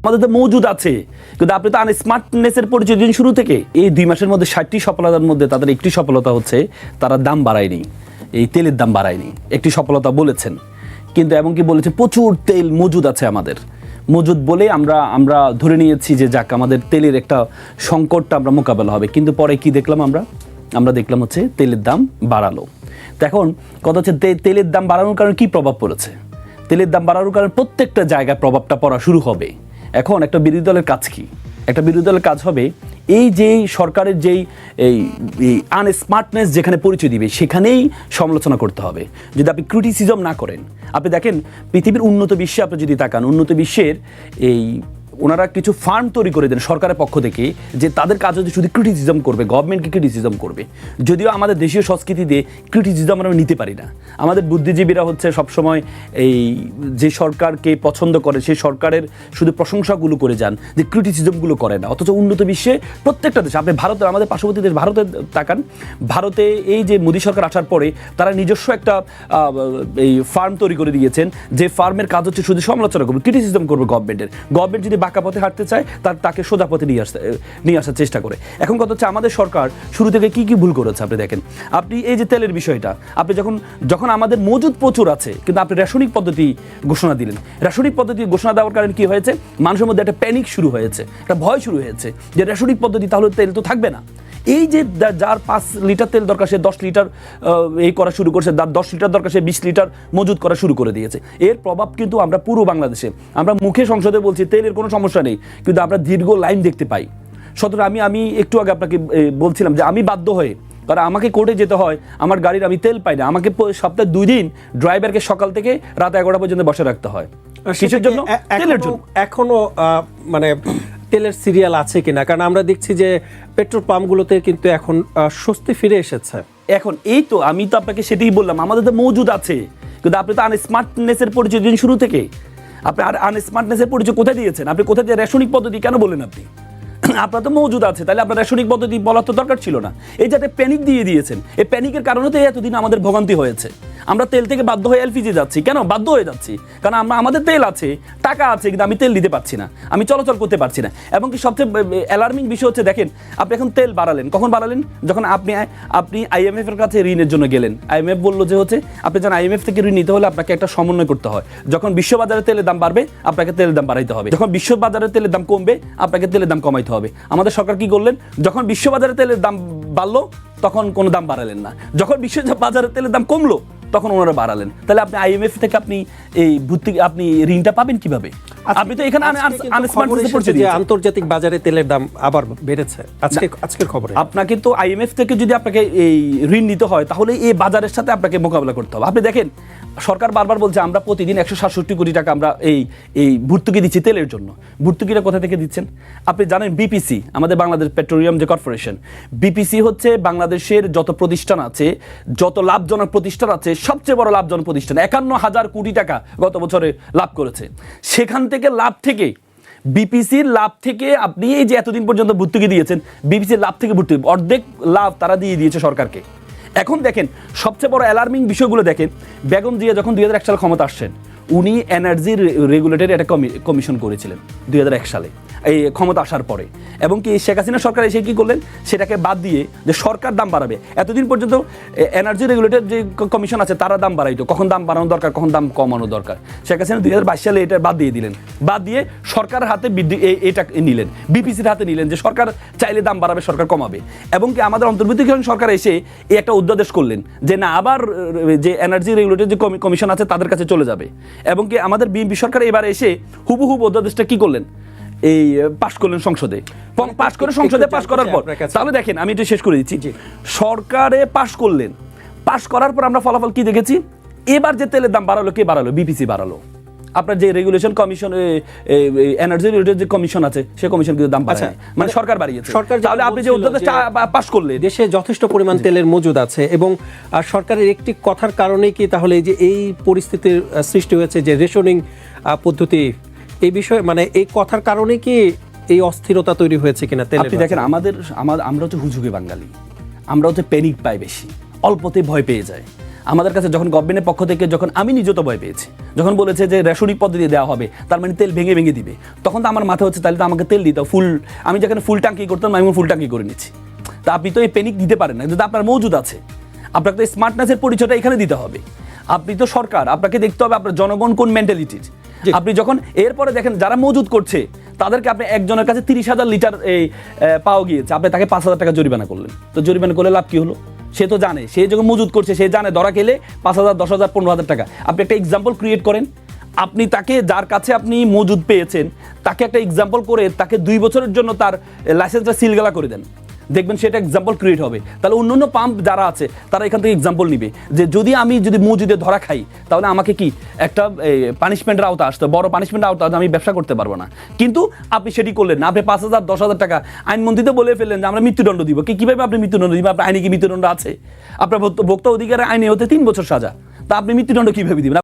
আমাদের তো মজুদ আছে, কিন্তু আপনি তো আনস্মার্টনেসের পরিচয় দিন শুরু থেকে। এই 2 মাসের মধ্যে 60টি সফলতার মধ্যে তাদের একটি সফলতা হচ্ছে তারা দাম বাড়ায়নি, এই তেলের দাম বাড়ায়নি, একটি সফলতা বলেছেন। কিন্তু এমনকি বলেছে প্রচুর তেল মজুদ আছে আমাদের, মজুদ বলে আমরা ধরে নিয়েছি যে যাক আমাদের তেলের একটা সংকটটা আমরা মোকাবেলা হবে। কিন্তু পরে কি দেখলাম আমরা দেখলাম হচ্ছে তেলের দাম বাড়ালো। তো এখন কথা হচ্ছে তেলের দাম বাড়ানোর কারণে কি প্রভাব পড়েছে? তেলের দাম বাড়ানোর কারণে প্রত্যেকটা জায়গায় প্রভাবটা পড়া শুরু হবে। এখন একটা বিরোধী দলের কাজ কি? একটা বিরোধী দলের কাজ হবে এই যে সরকারের যেই এই আনস্মার্টনেস যেখানে পরিচয় দিবে সেখানেই সমালোচনা করতে হবে। যদি আপনি ক্রিটিসিজম না করেন, আপনি দেখেন পৃথিবীর উন্নত বিশ্বে আপনি যদি তাকান, উন্নত বিশ্বের এই ওনারা কিছু ফার্ম তৈরি করে দেন সরকারের পক্ষ থেকে, যে তাদের কাজ হচ্ছে শুধু ক্রিটিসিজম করবে, গভর্নমেন্টকে ক্রিটিসিজম করবে। যদিও আমাদের দেশীয় সংস্কৃতি দিয়ে ক্রিটিসিজম আমরা নিতে পারি না। আমাদের বুদ্ধিজীবীরা হচ্ছে সবসময় এই যে সরকারকে পছন্দ করে সেই সরকারের শুধু প্রশংসাগুলো করে যান, যে ক্রিটিসিজমগুলো করে না। অথচ উন্নত বিশ্বে প্রত্যেকটা দেশে, আপনি ভারতের, আমাদের পার্শ্ববর্তী দেশ ভারতে তাকান, ভারতে এই যে মোদী সরকার আসার পরে তারা নিজস্ব একটা এই ফার্ম তৈরি করে দিয়েছেন, যে ফার্মের কাজ হচ্ছে শুধু সমালোচনা করবে, ক্রিটিসিজম করবে গভর্নমেন্টের। গভর্নমেন্ট যদি বাঁকা পথে হাঁটতে চায় তাকে সোজা পথে নিয়ে আসার চেষ্টা করে। এখন কথা হচ্ছে আমাদের সরকার শুরু থেকে কি ভুল করেছে আপনি দেখেন। আপনি এই যে তেলের বিষয়টা, আপনি যখন আমাদের মজুদ প্রচুর আছে কিন্তু আপনি রেশনিক পদ্ধতি ঘোষণা দিলেন। রেশনিক পদ্ধতি ঘোষণা দেওয়ার কারণে কি হয়েছে? মানুষের মধ্যে একটা প্যানিক শুরু হয়েছে, একটা ভয় শুরু হয়েছে যে রেশনিক পদ্ধতি তাহলে তেল তো থাকবে না। এই যে যার 5 লিটার তেল দরকার সে 10 লিটার এই করা শুরু করেছে, যার 10 লিটার দরকার সে 20 লিটার মজুদ করা শুরু করে দিয়েছে। এর প্রভাব কিন্তু আমরা পুরো বাংলাদেশে, আমরা মুখে সংসদে বলছি তেলের কোনো সমস্যা নেই, কিন্তু আমরা দীর্ঘ লাইন দেখতে পাই। সুতরাং আমি একটু আগে আপনাকে বলছিলাম যে আমি বাধ্য হয়ে, কারণ আমাকে কোর্টে যেতে হয়, আমার গাড়ির আমি তেল পাই না, আমাকে সপ্তাহে 2 দিন ড্রাইভারকে সকাল থেকে রাত 11টা পর্যন্ত বসে রাখতে হয়। কিসের জন্য? তেলের জন্য। এখনো মানে তেলের সিরিয়াল আছে কিনা? কারণ আমরা দেখছি যে পেট্রোল পাম্পগুলোতে কিন্তু এখন স্বস্তি ফিরে এসেছে। এখন এই তো আমি তো আপনাকে সেটাই বললাম, আমাদের তো মজুদ আছে, কিন্তু আপনি তো আনস্মার্টনেসের পরিচয় দিন শুরু থেকে। আপনি আনস্মার্টনেসের পরিচয় কোথায় দিয়েছেন? আপনি কোথায় দিয়ে রেশনিক পদ্ধতি কেন বলেন? আপনার তো মজুদ আছে, তাহলে আপনার রেশনিক পদ্ধতি বলার তো দরকার ছিল না। এই যাতে প্যানিক দিয়ে দিয়েছেন, এই প্যানিকের কারণে তো এতদিন আমাদের ভোগান্তি হয়েছে। আমরা তেল থেকে বাধ্য হয়ে এলপিজি যাচ্ছি। কেন বাধ্য হয়ে যাচ্ছি? কারণ আমাদের তেল আছে, টাকা আছে, কিন্তু আমি তেল দিতে পারছি না, আমি চলাচল করতে পারছি না। এবং কি সবচেয়ে অ্যালার্মিং বিষয় হচ্ছে দেখেন, আপনি এখন তেল বাড়ালেন, কখন বাড়ালেন? যখন আপনি IMF এর কাছে ঋণের জন্য গেলেন। IMF বললো যে হচ্ছে আপনি জানেন IMF থেকে ঋণ নিতে হলে আপনাকে একটা সমন্বয় করতে হয়। যখন বিশ্ববাজারে তেলের দাম বাড়বে আপনাকে তেলের দাম বাড়াইতে হবে, যখন বিশ্ববাজারে তেলের দাম কমবে আপনাকে তেলের দাম কমাইতে হবে। আমাদের সরকার কি করলেন? যখন বিশ্ববাজারে তেলের দাম বাড়লো তখন কোনো দাম বাড়ালেন না, যখন বিশ্ববাজারে তেলের দাম কমলো তখন ওনারা বাড়ালেন। তাহলে আপনি IMF থেকে আপনি ঋণটা পাবেন কিভাবে? আপনি তো এখানে আন্তর্জাতিক বাজারে তেলের দাম আবার বেড়েছে আজকের খবরে। আপনাকে তো IMF থেকে যদি আপনাকে এই ঋণ নিতে হয় তাহলে এই বাজারের সাথে আপনাকে মোকাবেলা করতে হবে। আপনি দেখেন সরকার বারবার বলছে আমরা প্রতিদিন 167 কোটি টাকা আমরা এই ভর্তুকি দিচ্ছি তেলের জন্য। ভর্তুকিটা কোথা থেকে দিচ্ছেন? আপনি জানেন BPC, আমাদের বাংলাদেশ পেট্রোলিয়াম যে কর্পোরেশন, BPC হচ্ছে বাংলাদেশের যত প্রতিষ্ঠান আছে, যত লাভজনক প্রতিষ্ঠান আছে, সবচেয়ে বড় লাভজনক প্রতিষ্ঠান। 51,000 কোটি টাকা গত বছরে লাভ করেছে। সেখান থেকে BPCর লাভ থেকে আপনি এই যে এতদিন পর্যন্ত ভর্তুকি দিয়েছেন, BPCর লাভ থেকে ভর্তুকি অর্ধেক লাভ তারা দিয়ে দিয়েছে সরকারকে। এখন দেখেন সবচেয়ে বড় অ্যালার্মিং বিষয়গুলো দেখেন, বেগম জিয়া যখন 2001 সালে ক্ষমতা আসছেন, উনি এনার্জি রেগুলেটরি একটা কমিশন করেছিলেন 2001 সালে এই ক্ষমতা আসার পরে। এবং কি শেখ হাসিনা সরকার এসে কী করলেন? সেটাকে বাদ দিয়ে যে সরকার দাম বাড়াবে, এতদিন পর্যন্ত এনার্জি রেগুলেটর যে কমিশন আছে তারা দাম বাড়াইতো, কখন দাম বাড়ানো দরকার, কখন দাম কমানো দরকার। শেখ হাসিনা 2022 সালে এটা বাদ দিয়ে দিলেন, বাদ দিয়ে সরকারের হাতে এটা নিলেন, BPCর হাতে নিলেন যে সরকার চাইলে দাম বাড়াবে, সরকার কমাবে। এবং কি আমাদের অন্তর্বর্তীকালীন সরকার এসে এই একটা অধ্যাদেশ করলেন যে না, আবার যে এনার্জি রেগুলেটর যে কমিশন আছে তাদের কাছে চলে যাবে। এবং কি আমাদের বিএনপি সরকার এবার এসে হুবহু অধ্যাদেশটা কি করলেন? এই পাশ করলেন সংসদে, পাশ করে সংসদে পাশ করার পর, তাহলে দেখেন আমি একটু শেষ করে দিচ্ছি, সরকারে পাশ করলেন, পাশ করার পর আমরা ফলাফল কি দেখেছি? এবার যে তেলের দাম বাড়ালো, কে বাড়ালো? BPC বাড়ালো। আপনার যে রেগুলেশন কমিশন, এনার্জি রেগুলেটর যে কমিশন আছে সেই কমিশন কিন্তু দাম বাড়ায়, মানে সরকার বাড়িয়েছে। তাহলে আপনি যে অধ্যাদেশটা পাশ করলেন, দেশে যথেষ্ট পরিমাণ তেলের মজুদ আছে এবং সরকারের একটি কথার কারণেই কি তাহলে এই যে এই পরিস্থিতির সৃষ্টি হয়েছে যে রেশনিং পদ্ধতি, এই বিষয়ে মানে এই কথার কারণে কি এই অস্থিরতা তৈরি হয়েছে কিনা তেলের? আপনি দেখেন আমরা হচ্ছে হুজুগে বাঙালি, আমরা হচ্ছে প্যানিক পাই বেশি, অল্পতে ভয় পেয়ে যায়। আমাদের কাছে যখন গভর্নমেন্টের পক্ষ থেকে যখন আমি নিজে তো ভয় পেয়েছি, যখন বলেছে যে রেশনিং পদ্ধতি দেওয়া হবে, তার মানে তেল ভেঙে ভেঙে দিবে, তখন তো আমার মাথা হচ্ছে তাহলে তো আমাকে তেল দিতে ফুল, আমি যেখানে ফুল ট্যাঙ্কি করতাম আমি ফুল ট্যাঙ্কি করে নিচ্ছি। তা আপনি তো এই প্যানিক দিতে পারেন না, যদি আপনার মজুদ আছে, আপনাকে তো স্মার্টনেসের পরিচয়টা এখানে দিতে হবে। আপনি তো সরকার, আপনাকে দেখতে হবে আপনার জনগণ কোন মেন্টালিটির। আপনি যখন এরপরে দেখেন যারা মজুদ করছে তাদেরকে আপনি একজনের কাছে 30,000 লিটার এই পাওয়া গিয়েছে, আপনি তাকে 5,000 টাকা জরিমানা করলেন, তো জরিমানা করলে লাভ কি হলো? সে তো জানে, সে যখন মজুদ করছে সে জানে ধরা খেলে 5,000, 10,000, 15,000 টাকা। আপনি একটা এক্সাম্পল ক্রিয়েট করেন, আপনি তাকে যার কাছে আপনি মজুদ পেয়েছেন তাকে একটা এক্সাম্পল করে তাকে 2 বছরের জন্য তার লাইসেন্সটা সিলগালা করে দেন, দেখবেন সেটা এক্সাম্পল ক্রিয়েট হবে। তাহলে অন্যান্য পাম্প যারা আছে তারা এখান থেকে এক্সাম্পল নিবে যে আমি যদি মজুদে ধরা খাই তাহলে আমাকে কি একটা পানিশমেন্টের আওতা আসতে, বড় পানিশমেন্টের আওতা আমি ব্যবসা করতে পারবো না। কিন্তু আপনি সেটি করলেন না, আপনি 5,000, 10,000 টাকা আইনমন্ত্রীতে বলে ফেললেন যে আমরা মৃত্যুদণ্ড দিব। কিভাবে আপনি মৃত্যুদণ্ড দিবেন? আপনার আইনে কি মৃত্যুদণ্ড আছে? আপনার ভোক্তা অধিকারের আইনে হতে 3 বছর সাজা, তা আপনি মৃত্যুদণ্ড কিভাবে দিবেন?